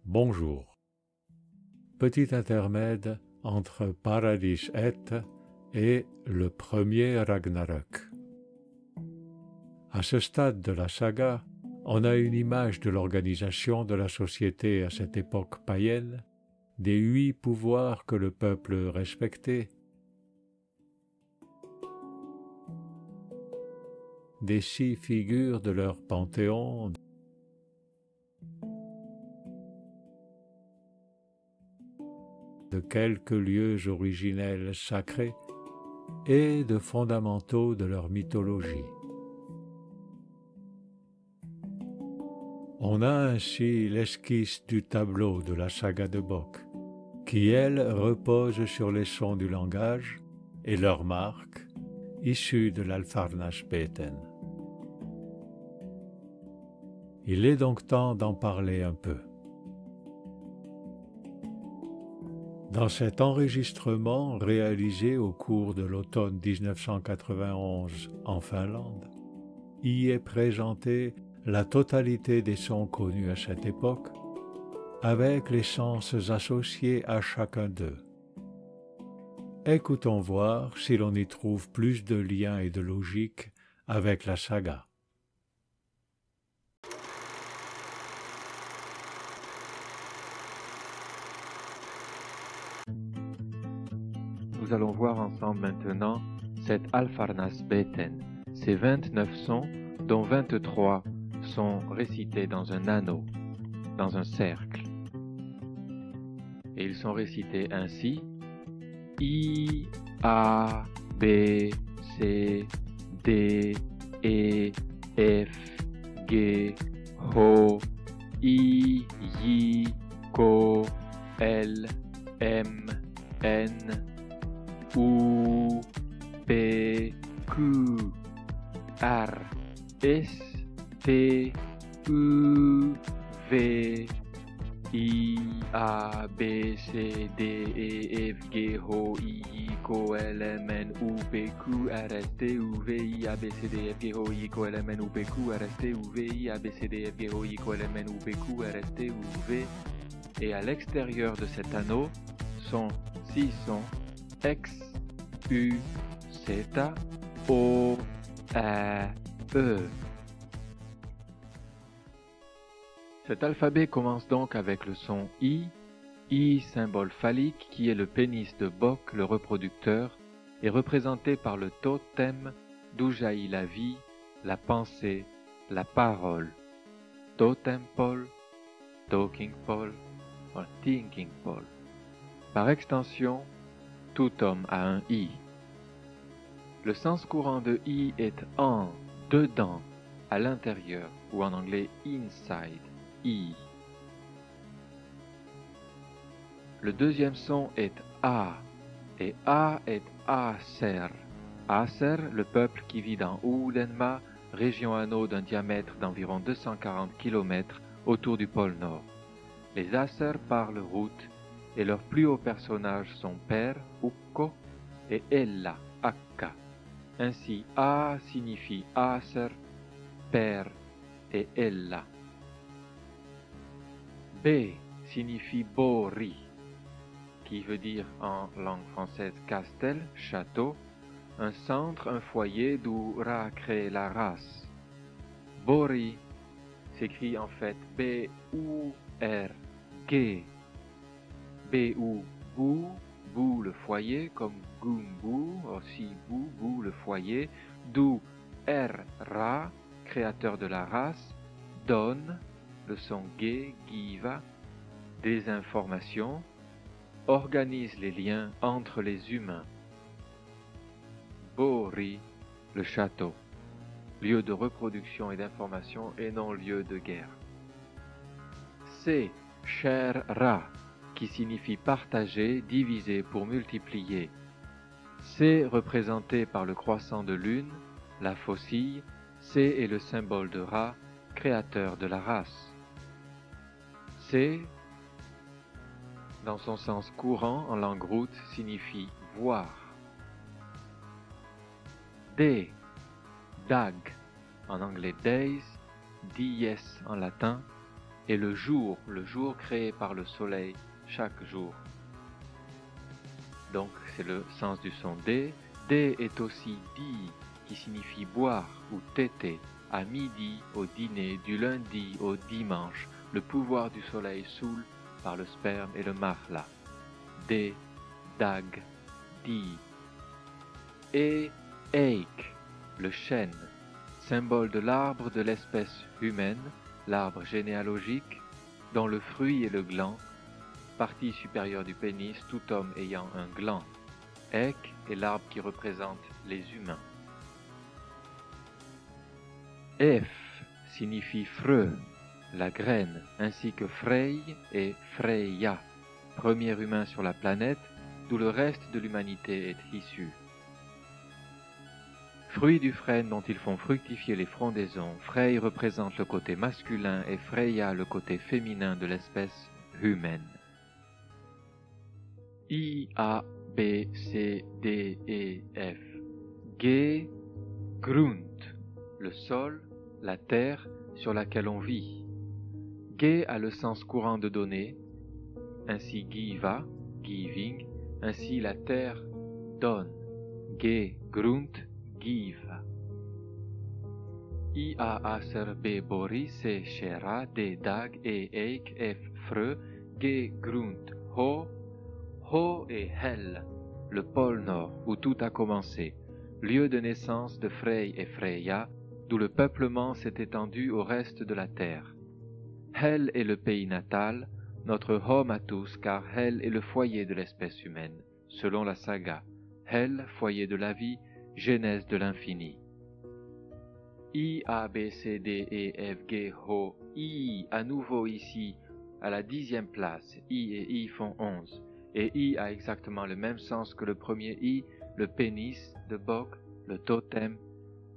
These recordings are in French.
Bonjour. Petit intermède entre Paradis et le premier Ragnarök. À ce stade de la saga, on a une image de l'organisation de la société à cette époque païenne, des 8 pouvoirs que le peuple respectait, des 6 figures de leur panthéon, de quelques lieux originels sacrés et de fondamentaux de leur mythologie. On a ainsi l'esquisse du tableau de la saga de Bock, qui, elle, repose sur les sons du langage et leurs marques, issues de l'Alfarnasbeten. Il est donc temps d'en parler un peu. Dans cet enregistrement réalisé au cours de l'automne 1991 en Finlande, y est présentée la totalité des sons connus à cette époque, avec les sens associés à chacun d'eux. Écoutons voir si l'on y trouve plus de liens et de logique avec la saga. Nous allons voir ensemble maintenant cet Alfarnasbeten, ces 29 sons dont 23 sont récités dans un anneau, dans un cercle. Et ils sont récités ainsi: I, A, B, C, D, E, F, G, H, I, J, K, L, M, N, U, P, Q, R, S, T, U, V, I, A, B, C, D, E, F, G, H, I, J, K, L, M, N, U, P, Q, R, S, T, U, V, I, A, B, C, D, F, G, H, I, K, L, M, N, U, P, Q, R, S, T, U, V, I, A, B, C, D, F, G, H, I, K, L, M, N, U, P, Q, R, S, T, U, V. Et à l'extérieur de cet anneau sont 6 sons: X, U, Z, O, E. Cet alphabet commence donc avec le son I, symbole phallique qui est le pénis de Bock, le reproducteur, est représenté par le totem d'où jaillit la vie, la pensée, la parole. Totem pole, talking pole, thinking pole. Par extension, tout homme a un I. Le sens courant de I est en, dedans, à l'intérieur, ou en anglais inside, I. Le deuxième son est A, et A est Aser. Aser, le peuple qui vit dans Uudenma, région anneau d'un diamètre d'environ 240 km autour du pôle Nord. Les Aser parlent route, et leurs plus hauts personnages sont Père, Ukko, et Ella, Akka. Ainsi, A signifie Aser, Père et Ella. B signifie Bori, qui veut dire en langue française castel, château, un centre, un foyer d'où Ra crée la race. Bori s'écrit en fait B-U-R-G. B-U, Bou, Bou le foyer, comme Gumbu, aussi Bou, Bou le foyer, d'où R-Ra, créateur de la race, donne, le son G, Giva, des informations, organise les liens entre les humains. Bori, le château, lieu de reproduction et d'information et non lieu de guerre. C, Cher Ra, qui signifie partager, diviser pour multiplier. C représenté par le croissant de lune, la faucille, C est le symbole de Ra, créateur de la race. C, dans son sens courant en langue route, signifie voir. D, Dag, en anglais days, dies en latin, et le jour créé par le soleil chaque jour. Donc c'est le sens du son D. D est aussi di, qui signifie boire ou téter, à midi, au dîner, du lundi au dimanche. Le pouvoir du soleil saoule par le sperme et le mahla. D, dag, di. Et eik, le chêne, symbole de l'arbre de l'espèce humaine, l'arbre généalogique, dont le fruit est le gland, partie supérieure du pénis, tout homme ayant un gland. Ek est l'arbre qui représente les humains. F signifie freux, la graine, ainsi que Frey et Freya, premier humain sur la planète, d'où le reste de l'humanité est issu. Fruits du frêne dont ils font fructifier les frondaisons, Frey représente le côté masculin et Freya le côté féminin de l'espèce humaine. I, A, B, C, D, E, F. G, Grund, le sol, la terre sur laquelle on vit. Ge a le sens courant de donner, ainsi giva, giving, ainsi la terre donne. Ge, Grund, give. I, A, Aser, B, Bori, C, Shera, D, Dag, E, Eik, F, Freux, Ge, Grund, Ho. Ho est Hel, le pôle Nord, où tout a commencé, lieu de naissance de Frey et Freya, d'où le peuplement s'est étendu au reste de la terre. Hel est le pays natal, notre home à tous, car Hel est le foyer de l'espèce humaine, selon la saga. Hel, foyer de la vie, genèse de l'infini. I, A, B, C, D, E, F, G, Ho, I, à nouveau ici, à la 10e place, I et I font 11. Et I a exactement le même sens que le premier I, le pénis de Bok, le totem,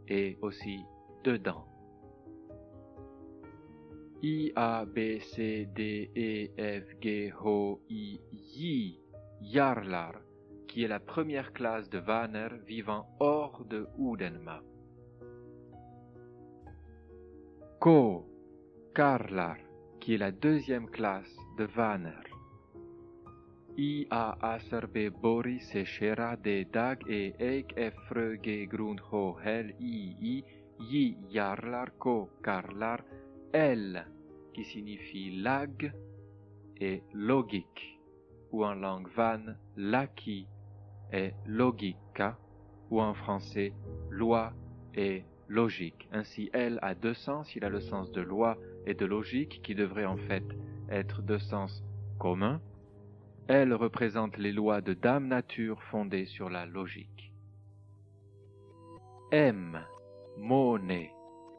et aussi dedans. I, A, B, C, D, E, F, G, Ho, I, Yi, Jarlar, qui est la première classe de Vanner vivant hors de Udenma. Ko, Karlar, qui est la deuxième classe de Vanner. I, A, Aser, B, Bori, C, Shera, D, Dag, E, Eik, F, Frö, G, Grund, Ho, Hel, I, Yi, Jarlar, Ko, Karlar, El, qui signifie lag, et logique, ou en langue vanne, laki, et logika, ou en français, loi et logique. Ainsi, El a deux sens, il a le sens de loi et de logique, qui devraient en fait être deux sens communs. Elle représente les lois de Dame Nature fondées sur la logique. M, Mone,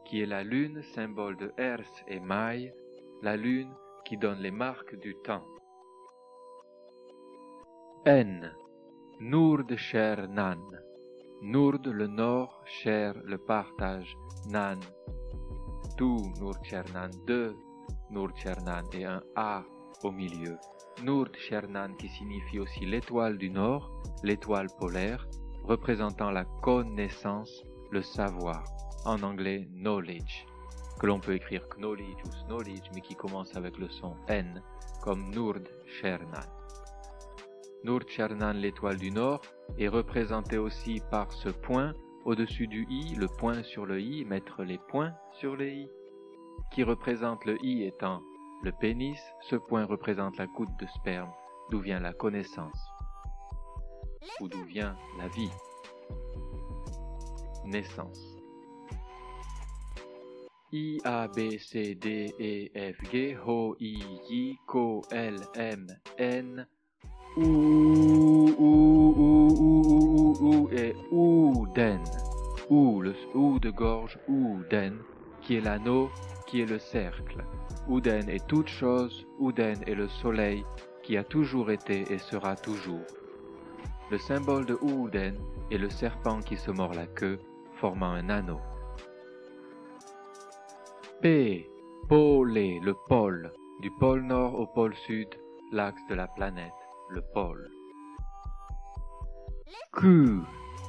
qui est la lune, symbole de Ers et Mai, la lune qui donne les marques du temps. N, Nurd, Cher, Nan. Nurd, le nord, Cher, le partage, Nan. Tout Nurd, Cher, Nan, deux Nurd, Cher, Nan et un A au milieu. Nurd Shernan qui signifie aussi l'étoile du nord, l'étoile polaire, représentant la connaissance, le savoir, en anglais knowledge, que l'on peut écrire knowledge ou knowledge, mais qui commence avec le son N, comme Nurd Shernan. Nurd Shernan, l'étoile du nord, est représenté aussi par ce point au-dessus du I, le point sur le I, mettre les points sur les I, qui représente le I étant le pénis. Ce point représente la goutte de sperme, d'où vient la connaissance, ou d'où vient la vie, naissance. I, A, B, C, D, E, F, G, Ho, I, Yi, Ko, L, M, N, U et Uden. Le U de gorge, Uden, qui est l'anneau, qui est le cercle. Uden est toute chose, Uden est le soleil, qui a toujours été et sera toujours. Le symbole de Uden est le serpent qui se mord la queue, formant un anneau. P, pôle, le pôle, du pôle nord au pôle sud, l'axe de la planète, le pôle. Q,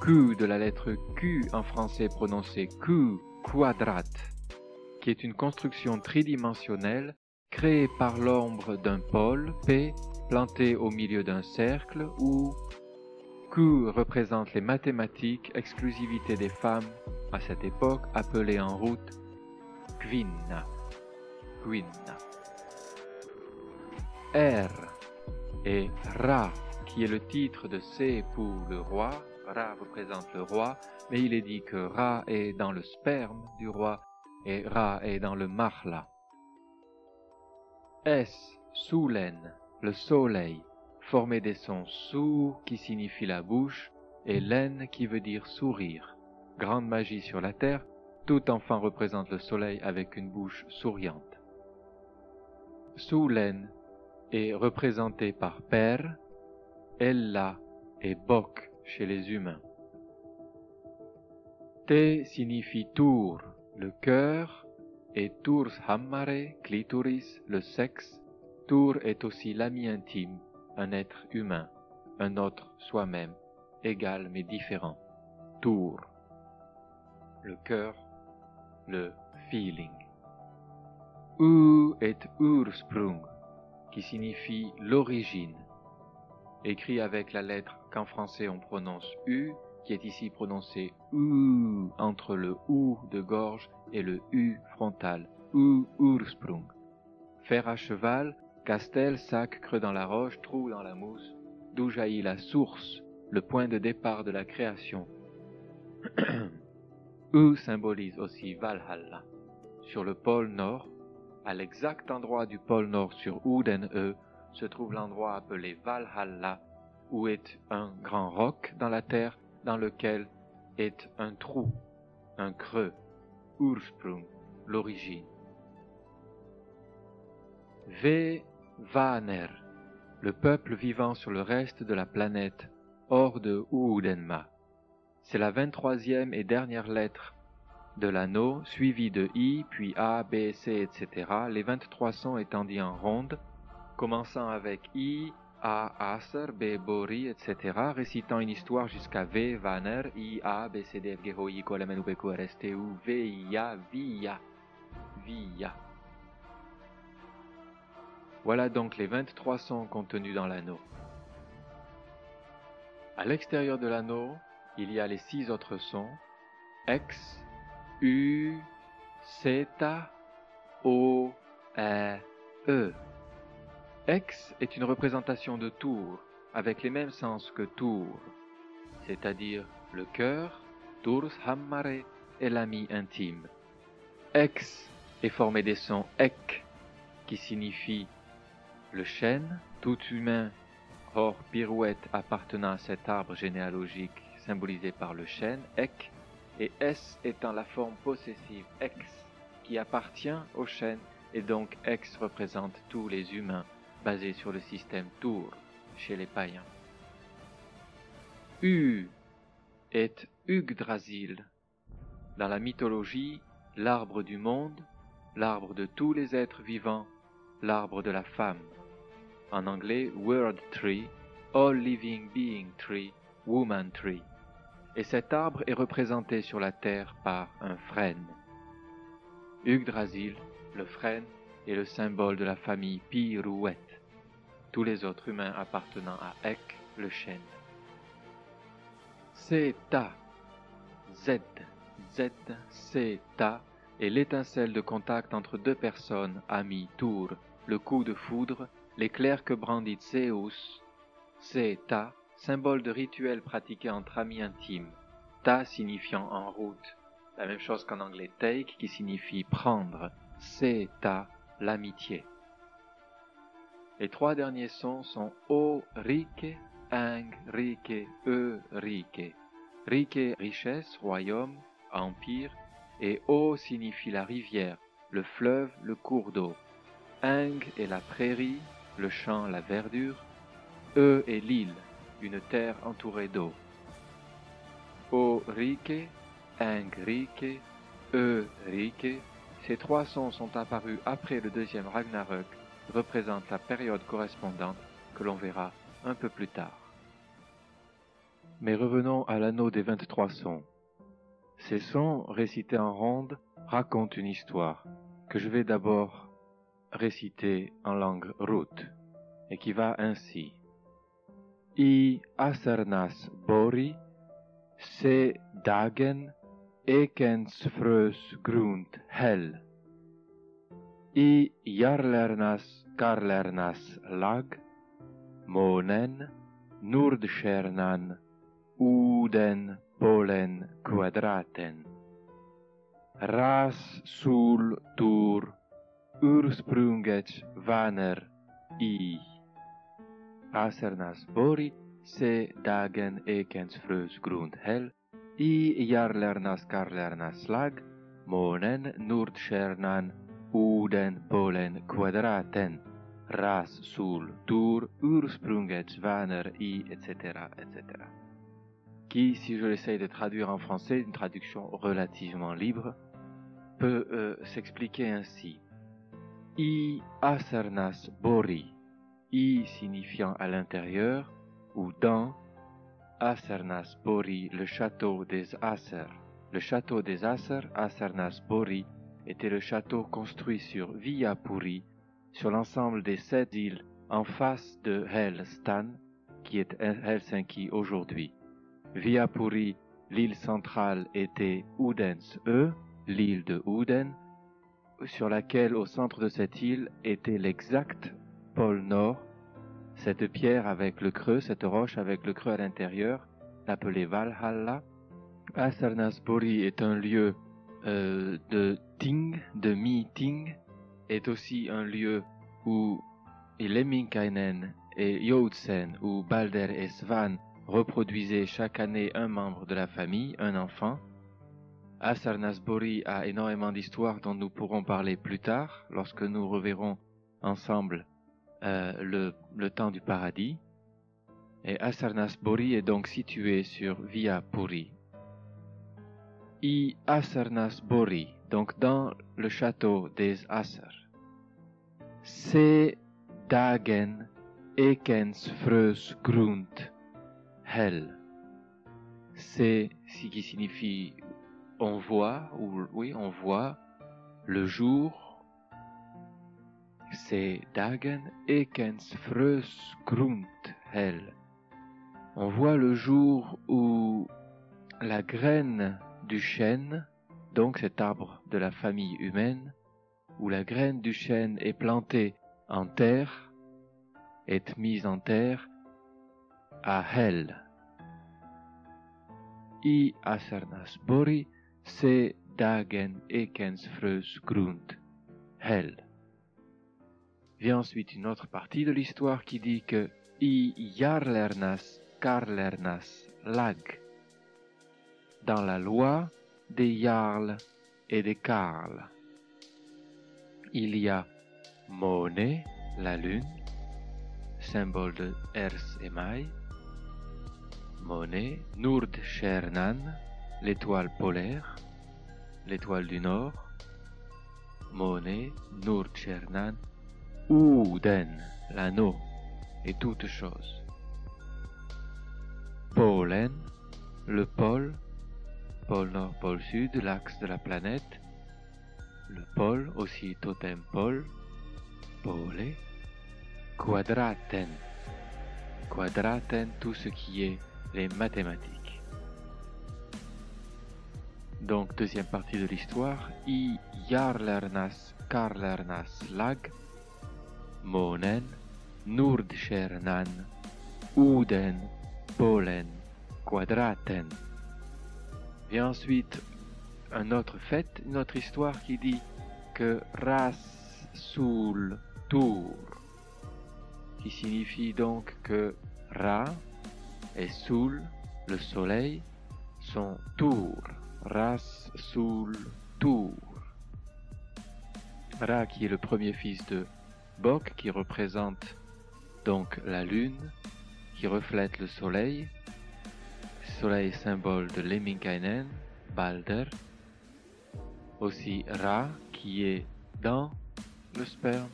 Q de la lettre Q en français prononcé Q, quadrate, qui est une construction tridimensionnelle créée par l'ombre d'un pôle, P, planté au milieu d'un cercle, où Q représente les mathématiques, exclusivité des femmes à cette époque, appelée en route Kvinna. Kvinna. R et Ra, qui est le titre de C pour le roi. Ra représente le roi, mais il est dit que Ra est dans le sperme du roi et Ra est dans le mahla. S, Soulen, le soleil, formé des sons sou qui signifie la bouche et len qui veut dire sourire. Grande magie sur la terre, tout enfant représente le soleil avec une bouche souriante. Soulen est représenté par Per, Ella et Bok chez les humains. T signifie tour, le cœur, et Turs hammare, clitoris, le sexe. Tour est aussi l'ami intime, un être humain, un autre soi-même, égal mais différent. Tour, le cœur, le feeling. U est ursprung, qui signifie l'origine, écrit avec la lettre qu'en français on prononce U, qui est ici prononcé U entre le OU de gorge et le U frontal, ursprung. Fer à cheval, castel, sac creux dans la roche, trou dans la mousse, d'où jaillit la source, le point de départ de la création. U symbolise aussi Valhalla. Sur le pôle nord, à l'exact endroit du pôle nord sur Uden E, se trouve l'endroit appelé Valhalla, où est un grand roc dans la terre, dans lequel est un trou, un creux, Ursprung, l'origine. V, Vaner, le peuple vivant sur le reste de la planète, hors de Uudenma. C'est la 23e et dernière lettre de l'anneau, suivie de I, puis A, B, C, etc., les 23 sons étant dits en ronde, commençant avec I, A, Aser, B, Bori, etc., récitant une histoire jusqu'à V, Vaner, I, A, B, C, D, F, G, H, I, K, L, M, N, O, P, Q, R, S, T, U, V, I, A, Via, Via. Voilà donc les 23 sons contenus dans l'anneau. À l'extérieur de l'anneau, il y a les 6 autres sons, X, U, Z, O, E. X est une représentation de tour, avec les mêmes sens que tour, c'est-à-dire le cœur, Turs hammare, et l'ami intime. X est formé des sons ek, qui signifie le chêne, tout humain hors pirouette appartenant à cet arbre généalogique symbolisé par le chêne, ek, et S étant la forme possessive ex, qui appartient au chêne, et donc X représente tous les humains, basés sur le système Tour chez les païens. U est Yggdrasil. Dans la mythologie, l'arbre du monde, l'arbre de tous les êtres vivants, l'arbre de la femme. En anglais, Word Tree, All Living Being Tree, Woman Tree. Et cet arbre est représenté sur la terre par un frêne. Yggdrasil, le frêne, est le symbole de la famille Pirouette, tous les autres humains appartenant à Ek, le chêne. Zeta, Z, Zeta, est l'étincelle de contact entre deux personnes, amies, Tour, le coup de foudre, l'éclair que brandit Zeus. Zeta, symbole de rituel pratiqué entre amis intimes, ta signifiant en route, la même chose qu'en anglais take qui signifie prendre, Zeta, l'amitié. Les 3 derniers sons sont O, Rike, Ing, Rike, E, Rike. Rike, richesse, royaume, empire, et O signifie la rivière, le fleuve, le cours d'eau. Ing est la prairie, le champ, la verdure. E est l'île, une terre entourée d'eau. O, Rike, Ing, Rike, E, Rike. Ces 3 sons sont apparus après le deuxième Ragnarök, représentent la période correspondante que l'on verra un peu plus tard. Mais revenons à l'anneau des 23 sons. Ces sons récités en ronde racontent une histoire que je vais d'abord réciter en langue route et qui va ainsi. I asernas bori se dagen ekens frös grund hell. I jarlernas karlernas lag monen nordstjärnan uden polen kvadraten. Ras sol tur ursprunget vaner i. Asernas bori se dagen ekens frös grund hell. I jarlernas karlernas lag monen nordstjärnan uden polen kvadraten. Ras sol tur ursprunget vaner i, etc., etc. Qui, si je l'essaye de traduire en français, une traduction relativement libre, peut s'expliquer ainsi. I asernas bori, I signifiant à l'intérieur ou dans, Asernas bori, le château des Aser. Le château des Aser, Asernas bori, était le château construit sur Viapuri, sur l'ensemble des 7 îles en face de Helstan, qui est Helsinki aujourd'hui. Viapuri, l'île centrale était Oudens, l'île de Ouden, sur laquelle au centre de cette île était l'exact pôle nord, cette pierre avec le creux, cette roche avec le creux à l'intérieur, appelée Valhalla. Asernas bori est un lieu de ting, de meeting, est aussi un lieu où Lemminkainen et Joutsen, où Balder et Svan reproduisaient chaque année un membre de la famille, un enfant. Asernas bori a énormément d'histoires dont nous pourrons parler plus tard, lorsque nous reverrons ensemble le temps du paradis. Et Asernas bori est donc situé sur Viapuri. I Asernas bori, donc dans le château des Aser. Se dagen ekens frös grund hell. C'est ce qui signifie on voit, ou oui, on voit le jour. Se dagen ekens frös grund hell. On voit le jour où la graine du chêne, donc cet arbre de la famille humaine, où la graine du chêne est plantée en terre, est mise en terre à Hel. I Asernas bori se dagen ekens frös grund Hel. Vient ensuite une autre partie de l'histoire qui dit que I jarlernas karlernas lag. Dans la loi des jarls et des karls, il y a Måne, la lune, symbole de Ers et Maj, Måne, Nordstjärnan, l'étoile polaire, l'étoile du nord, Måne, Nordstjärnan, Oden, l'anneau et toutes choses. Polen, le pôle, pôle nord, pôle sud, l'axe de la planète, le pôle, aussi totem pôle, pôle, quadraten, quadraten, tout ce qui est les mathématiques. Donc, deuxième partie de l'histoire, I jarlernas karlernas lag, Månen, Nordstjärnan, Oden, Polen, quadraten. Et ensuite, un autre fait, une autre histoire qui dit que Ras Sol Tur, qui signifie donc que Ra et Sol, le soleil, sont Tur, Ras Sol Tur. Ra qui est le premier fils de Bok, qui représente donc la lune, qui reflète le soleil. Soleil symbole de Lemminkainen, Balder. Aussi Ra qui est dans le sperme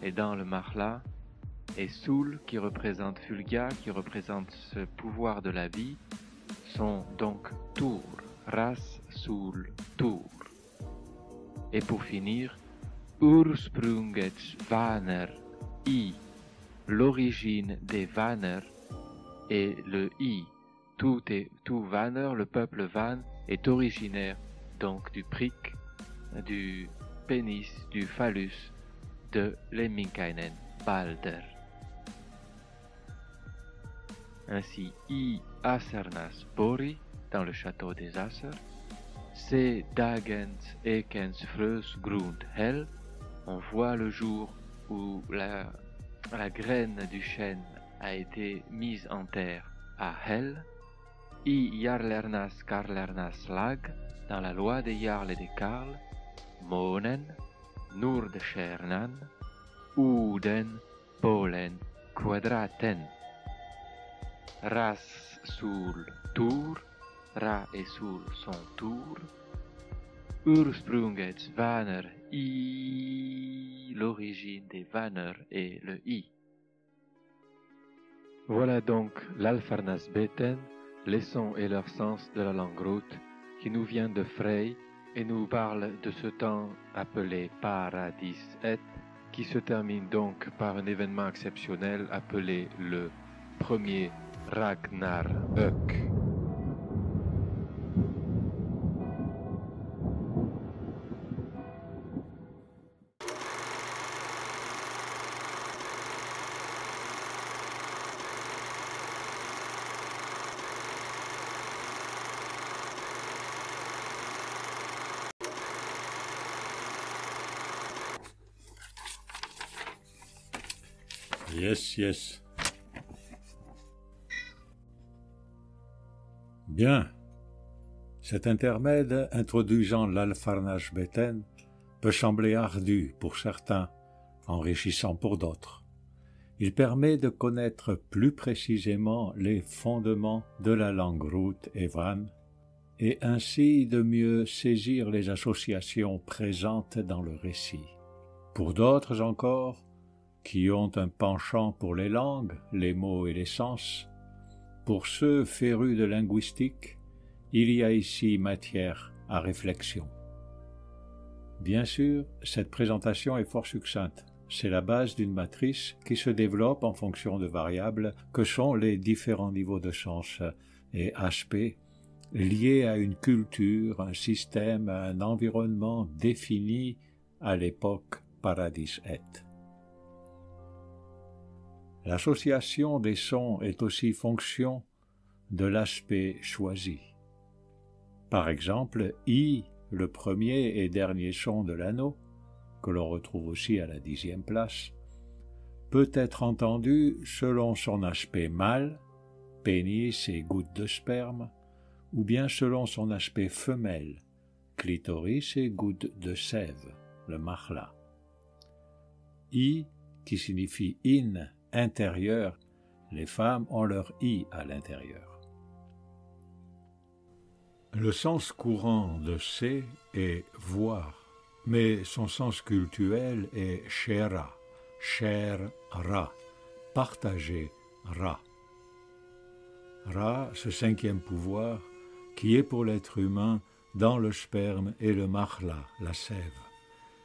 et dans le Mahla. Et Sol qui représente Fulgia, qui représente ce pouvoir de la vie, sont donc Tur, ras sul tur. Et pour finir, ursprungets vaner I, l'origine des Vanner et le I. Tout Vanner, le peuple Van, est originaire donc du prick, du pénis, du phallus de Lemminkainen Balder. Ainsi, I Asernas Bori, dans le château des Aser, c'est Dagens Ekens Frös Grund Hell, on voit le jour où la graine du chêne a été mise en terre à Hell. I Jarlernas Karlernas Lag, dans la loi des Jarl et des Karl, Monen, Nordstjärnan, Uden, Polen, Quadraten. Ras sul tur, Ra et sul son tour, Ursprungets Vanner I, l'origine des Vanner et le I. Voilà donc l'Alfarnasbeten, les sons et leur sens de la langue route, qui nous vient de Frey et nous parle de ce temps appelé Paradis Et, qui se termine donc par un événement exceptionnel appelé le premier Ragnarök. Yes, yes. Bien. Cet intermède introduisant l'Alfarnasbeten peut sembler ardu pour certains, enrichissant pour d'autres. Il permet de connaître plus précisément les fondements de la langue route et van, et ainsi de mieux saisir les associations présentes dans le récit. Pour d'autres encore, qui ont un penchant pour les langues, les mots et les sens, pour ceux férus de linguistique, il y a ici matière à réflexion. Bien sûr, cette présentation est fort succincte. C'est la base d'une matrice qui se développe en fonction de variables que sont les différents niveaux de sens et aspects liés à une culture, un système, un environnement défini à l'époque Paradis Et. L'association des sons est aussi fonction de l'aspect choisi. Par exemple, I, le premier et dernier son de l'anneau, que l'on retrouve aussi à la 10e place, peut être entendu selon son aspect mâle, pénis et goutte de sperme, ou bien selon son aspect femelle, clitoris et goutte de sève, le mahla. I, qui signifie in, intérieur, les femmes ont leur I à l'intérieur. Le sens courant de C est voir, mais son sens cultuel est shera, share ra, partager ra. Ra, ce 5e pouvoir, qui est pour l'être humain dans le sperme et le mahla, la sève,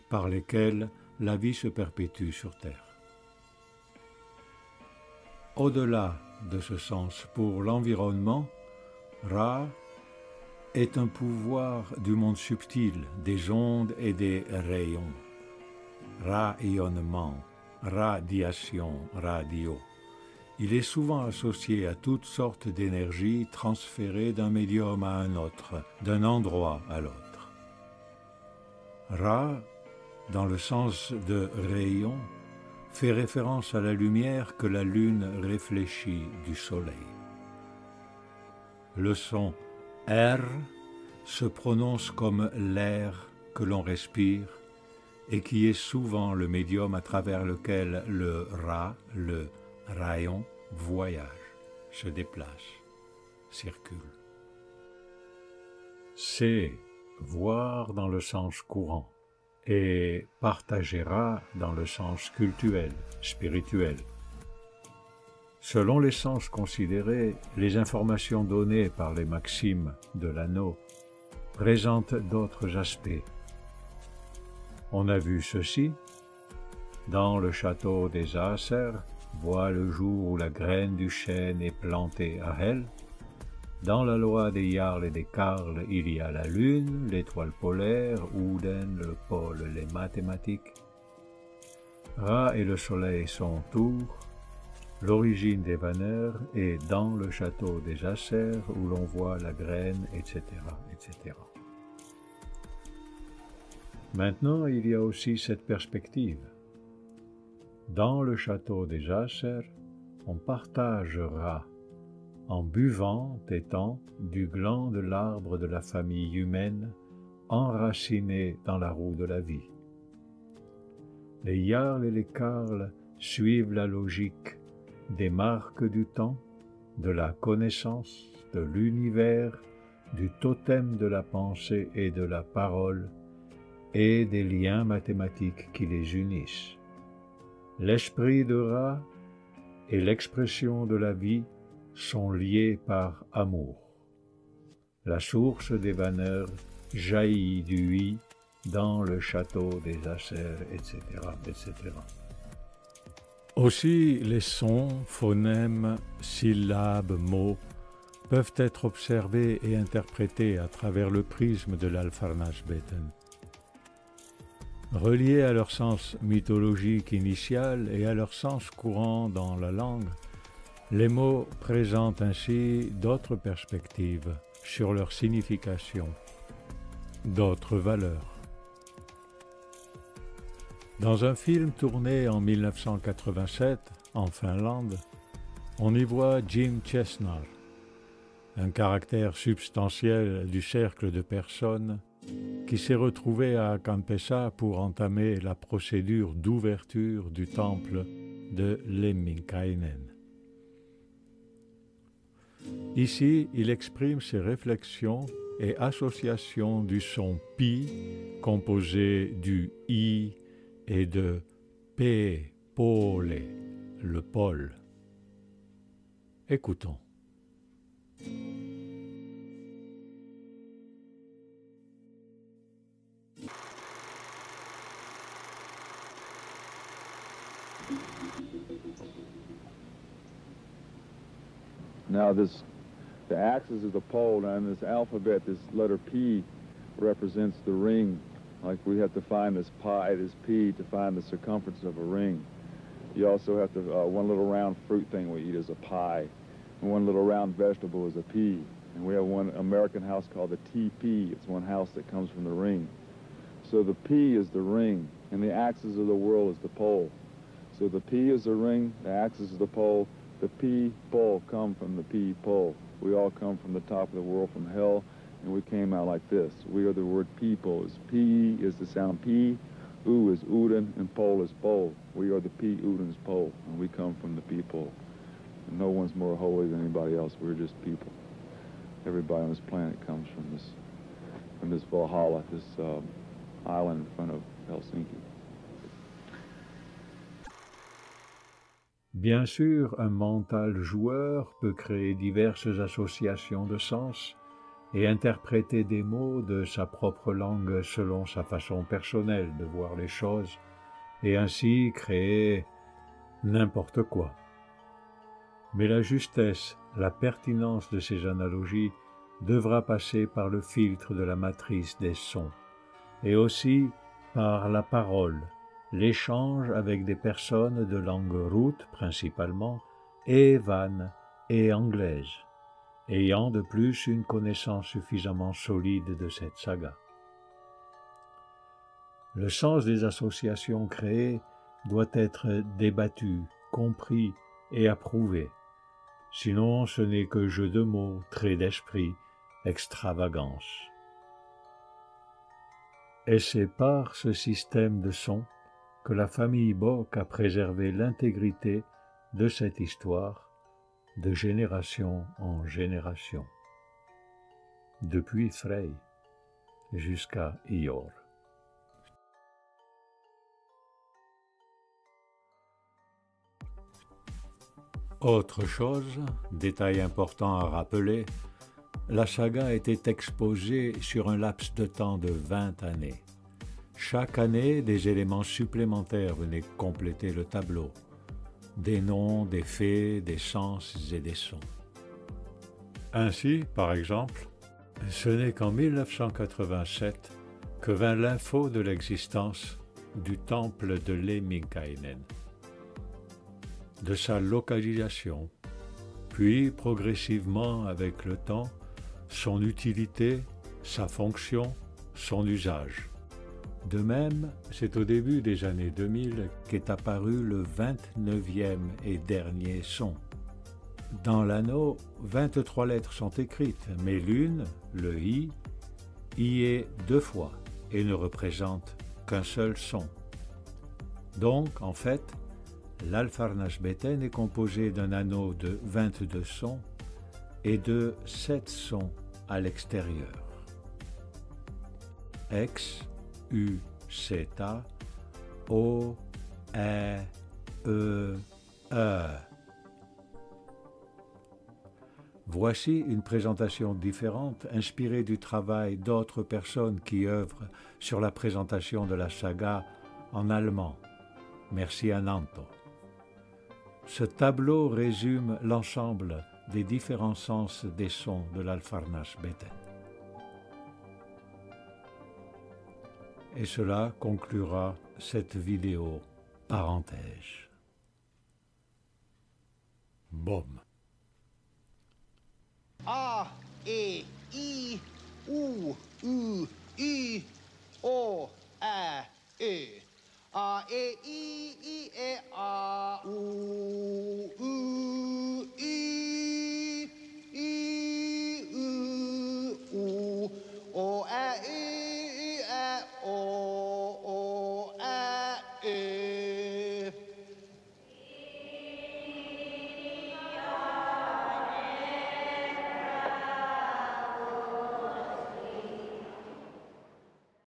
par lesquels la vie se perpétue sur terre. Au-delà de ce sens, pour l'environnement, Ra est un pouvoir du monde subtil, des ondes et des rayons. Rayonnement, radiation, radio. Il est souvent associé à toutes sortes d'énergies transférées d'un médium à un autre, d'un endroit à l'autre. Ra, dans le sens de rayon, fait référence à la lumière que la lune réfléchit du soleil. Le son R se prononce comme l'air que l'on respire et qui est souvent le médium à travers lequel le Ra, le rayon, voyage, se déplace, circule. C'est voir dans le sens courant et partagera dans le sens cultuel, spirituel. Selon les sens considérés, les informations données par les maximes de l'anneau présente d'autres aspects. On a vu ceci dans le château des Acer, voit le jour où la graine du chêne est plantée à Hel. Dans la loi des Jarl et des Karl, il y a la lune, l'étoile polaire, Oden, le pôle, les mathématiques. Ra et le soleil sont Tour. L'origine des Vanner est dans le château des Acer, où l'on voit la graine, etc., etc. Maintenant, il y a aussi cette perspective. Dans le château des Acer, on partagera en buvant, étant du gland de l'arbre de la famille humaine, enraciné dans la roue de la vie. Les Jarl et les Karl suivent la logique des marques du temps, de la connaissance, de l'univers, du totem de la pensée et de la parole, et des liens mathématiques qui les unissent. L'esprit de Ra et l'expression de la vie sont liés par amour. La source des Vanner jaillit du I dans le château des Acer, etc., etc. Aussi, les sons, phonèmes, syllabes, mots peuvent être observés et interprétés à travers le prisme de l'Alfarnasbeten. Reliés à leur sens mythologique initial et à leur sens courant dans la langue, les mots présentent ainsi d'autres perspectives sur leur signification, d'autres valeurs. Dans un film tourné en 1987 en Finlande, on y voit Jim Chesnar, un caractère substantiel du cercle de personnes qui s'est retrouvé à Kampesa pour entamer la procédure d'ouverture du temple de Lemminkainen. Ici, il exprime ses réflexions et associations du son pi, composé du i et de p, pole, le pôle. Écoutons. Now the axis is the pole, and this alphabet, this letter P, represents the ring. Like we have to find this pi, this P, to find the circumference of a ring. You also have to, one little round fruit thing we eat is a pie, and one little round vegetable is a pea. And we have one American house called the TP. It's one house that comes from the ring. So the P is the ring, and the axis of the world is the pole. So the P is the ring, the axis is the pole. The P pole come from the P pole. We all come from the top of the world, from hell, and we came out like this. We are the word peoples. P is the sound P, U is Uden, and pole is pole. We are the P Uden's pole, and we come from the P pole. And no one's more holy than anybody else. We're just people. Everybody on this planet comes from this Valhalla, this island in front of Helsinki. Bien sûr, un mental joueur peut créer diverses associations de sens et interpréter des mots de sa propre langue selon sa façon personnelle de voir les choses, et ainsi créer n'importe quoi. Mais la justesse, la pertinence de ces analogies devra passer par le filtre de la matrice des sons, et aussi par la parole, l'échange avec des personnes de langue route principalement, et vanne et anglaise, ayant de plus une connaissance suffisamment solide de cette saga. Le sens des associations créées doit être débattu, compris et approuvé, sinon ce n'est que jeu de mots, trait d'esprit, extravagance. Et c'est par ce système de sons que la famille Bock a préservé l'intégrité de cette histoire de génération en génération, depuis Frey jusqu'à Ior. Autre chose, détail important à rappeler, la saga était exposée sur un laps de temps de 20 années. Chaque année, des éléments supplémentaires venaient compléter le tableau. Des noms, des faits, des sens et des sons. Ainsi, par exemple, ce n'est qu'en 1987 que vint l'info de l'existence du temple de Lemminkainen, de sa localisation, puis progressivement avec le temps, son utilité, sa fonction, son usage. De même, c'est au début des années 2000 qu'est apparu le 29e et dernier son. Dans l'anneau, 23 lettres sont écrites, mais l'une, le I, y est 2 fois et ne représente qu'un seul son. Donc, en fait, l'Alfarnasbeten est composé d'un anneau de 22 sons et de 7 sons à l'extérieur. X, U, zeta, O, E, E, E. Voici une présentation différente, inspirée du travail d'autres personnes qui œuvrent sur la présentation de la saga en allemand. Merci à Nanto. Ce tableau résume l'ensemble des différents sens des sons de l'Alfarnasbeten. Et cela conclura cette vidéo parenthèse. Boum. A, E, I, U, U, I, O, Ä, Ö. A, E, I,